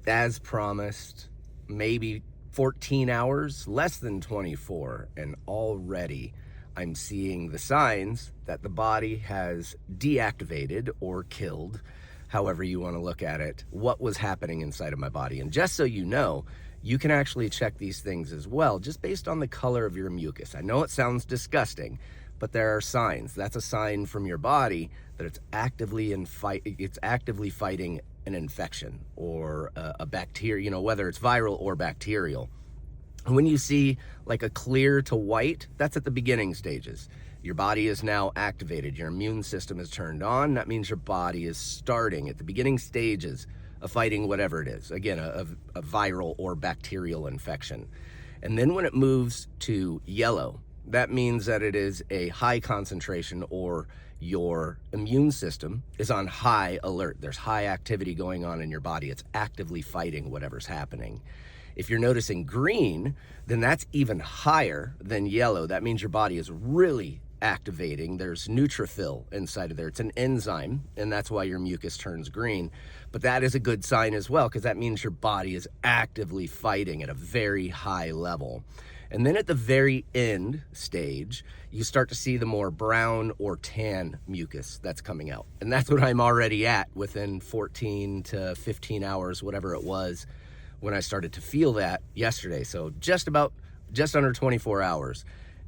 as promised, maybe 14 hours, less than 24, and already I'm seeing the signs that the body has deactivated or killed, however you want to look at it, what was happening inside of my body. And just so you know, you can actually check these things as well, just based on the color of your mucus. I know it sounds disgusting, but there are signs. That's a sign from your body that it's actively fighting an infection or a bacteria, whether it's viral or bacterial. And when you see like a clear to white, that's at the beginning stages. Your body is now activated. Your immune system is turned on. That means your body is starting at the beginning stages of fighting whatever it is. Again, a viral or bacterial infection. And then when it moves to yellow, that means that it is a high concentration, or your immune system is on high alert. There's high activity going on in your body. It's actively fighting whatever's happening. If you're noticing green, then that's even higher than yellow. That means your body is really activating. There's neutrophil inside of there. It's an enzyme, and that's why your mucus turns green. But that is a good sign as well, because that means your body is actively fighting at a very high level. And then at the very end stage, you start to see the more brown or tan mucus that's coming out. And that's what I'm already at within 14 to 15 hours, whatever it was, when I started to feel that yesterday. So just under 24 hours.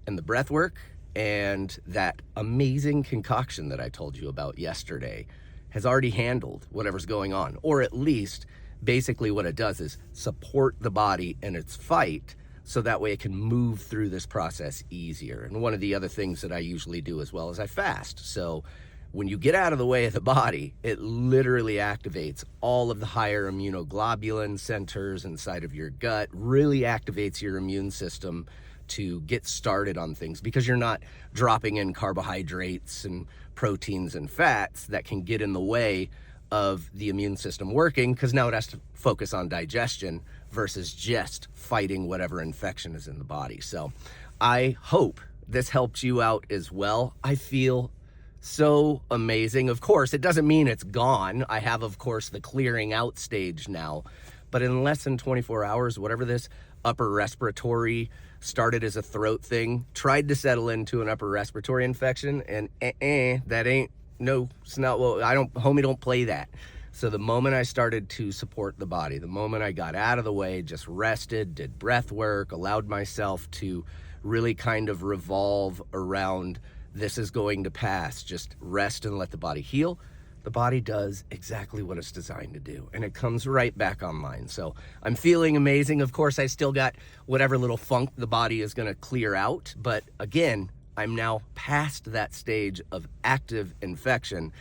And the breath work and that amazing concoction that I told you about yesterday has already handled whatever's going on, or at least basically what it does is support the body in its fight, so that way it can move through this process easier. And one of the other things that I usually do as well is I fast. So when you get out of the way of the body, it literally activates all of the higher immunoglobulin centers inside of your gut, really activates your immune system to get started on things, because you're not dropping in carbohydrates and proteins and fats that can get in the way of the immune system working, because now it has to focus on digestion versus just fighting whatever infection is in the body. So I hope this helps you out as well. I feel so amazing. Of course, it doesn't mean it's gone. I have, of course, the clearing out stage now, but in less than 24 hours, whatever this upper respiratory started as a throat thing, tried to settle into an upper respiratory infection, and that ain't no snot. Well, homie, don't play that. So the moment I started to support the body, the moment I got out of the way, just rested, did breath work, allowed myself to really kind of revolve around this is going to pass, just rest and let the body heal, the body does exactly what it's designed to do, and it comes right back online. So I'm feeling amazing. Of course, I still got whatever little funk the body is going to clear out, but again, I'm now past that stage of active infection,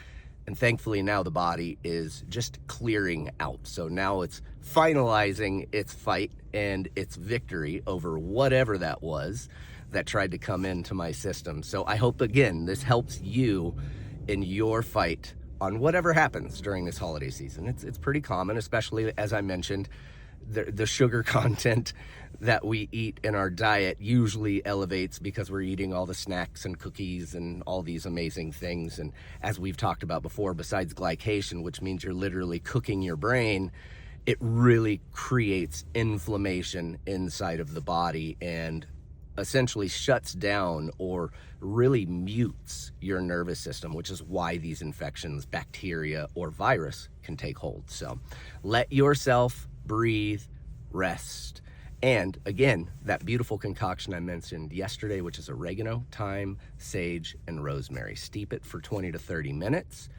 and thankfully now the body is just clearing out. So now it's finalizing its fight and its victory over whatever that was that tried to come into my system. So I hope, again, this helps you in your fight on whatever happens during this holiday season. It's pretty common, especially, as I mentioned, the sugar content that we eat in our diet usually elevates because we're eating all the snacks and cookies and all these amazing things. And as we've talked about before, besides glycation, which means you're literally cooking your brain, it really creates inflammation inside of the body and essentially shuts down or really mutes your nervous system, which is why these infections, bacteria or virus, can take hold. So let yourself breathe, rest. And again, that beautiful concoction I mentioned yesterday, which is oregano, thyme, sage, and rosemary. Steep it for 20 to 30 minutes.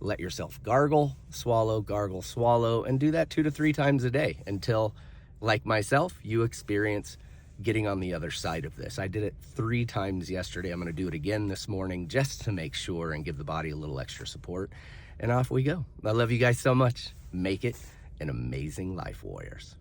Let yourself gargle, swallow, and do that 2 to 3 times a day until, like myself, you experience getting on the other side of this. I did it 3 times yesterday. I'm going to do it again this morning just to make sure and give the body a little extra support. And off we go. I love you guys so much. Make it an amazing life, warriors.